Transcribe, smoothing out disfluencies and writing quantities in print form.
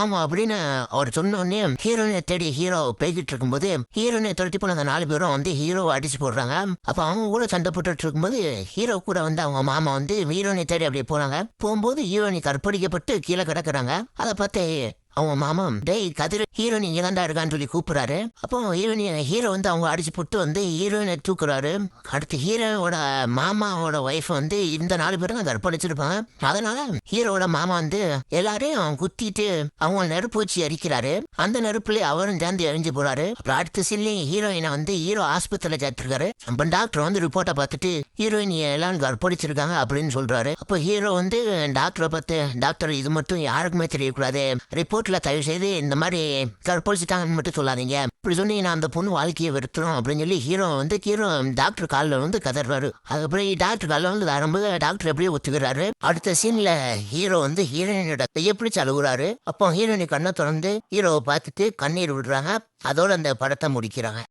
ஆமா அப்படின்னு அவர் சொன்ன உடனே ஹீரோயினை தேடி ஹீரோ போய்கிட்டு இருக்கும்போது ஹீரோயினை துரத்தி போன அந்த 4 பேரும் வந்து ஹீரோவை அடிச்சு போடுறாங்க. அப்ப அவங்க கூட சண்டை போட்டுட்டு இருக்கும்போது ஹீரோ கூட வந்து அவங்க மாமா வந்து ஹீரோயினை தேடி அப்படியே போனாங்க. போகும்போது ஹீரோயினி கற்பழிக்கப்பட்டு கீழே கிடக்குறாங்க. அதை பார்த்து அவங்க மாமா டேய் கதிர் ஹீரோயின் இங்க தாண்டா இருக்கான்னு சொல்லி கூப்பிடுறாரு. அப்போ ஹீரோ வந்து அவங்க அடிச்சு போட்டு வந்து ஹீரோயினை தூக்குறாரு. அடுத்து ஹீரோவோட மாமாவோட ஒய்ஃப் வந்து இந்த 4 பேரும் கற்பழிச்சிருப்பாங்க. அதனால ஹீரோவோட மாமா வந்து எல்லாரையும் குத்திட்டு அவங்க நெருப்பு வச்சு எரிக்கிறாரு. அந்த நெருப்புல அவரும் சேர்ந்து எரிஞ்சு போறாரு. அப்புறம் அடுத்த சீன்லயும் ஹீரோயினை வந்து ஹீரோ ஆஸ்பத்திரியில சேர்த்திருக்காரு. அப்ப டாக்டர் வந்து ரிப்போர்ட்டை பார்த்துட்டு ஹீரோயின் எல்லாம் கற்பழிச்சிருக்காங்க அப்படின்னு சொல்றாரு. அப்போ ஹீரோ வந்து டாக்டரை பார்த்து டாக்டர் இது மட்டும் யாருக்குமே தெரியக்கூடாது, ரிப்போர்ட்ல தயவு செய்து இந்த மாதிரி கற்பழிச்சிட்டாங்கன்னு மட்டும் சொல்லாதீங்க, இப்படி சொன்னீங்கன்னா அந்த பொண்ணு வாழ்க்கையை வெறுத்துரும் அப்படின்னு சொல்லி ஹீரோ டாக்டர் காலில் வந்து கதறாரு. அதுக்கப்புறம் டாக்டர் காலில் வந்து வரும்போது டாக்டர் எப்படியோ ஒத்துக்கிறாரு. அடுத்த சீன்ல ஹீரோ வந்து ஹீரோயினோட கையை பிடிச்சு அழுகுறாரு. அப்போ ஹீரோயினி கண்ணை திறந்து ஹீரோவை பார்த்துட்டு கண்ணீர் விடுறாங்க. அதோட அந்த படத்தை முடிக்கிறாங்க.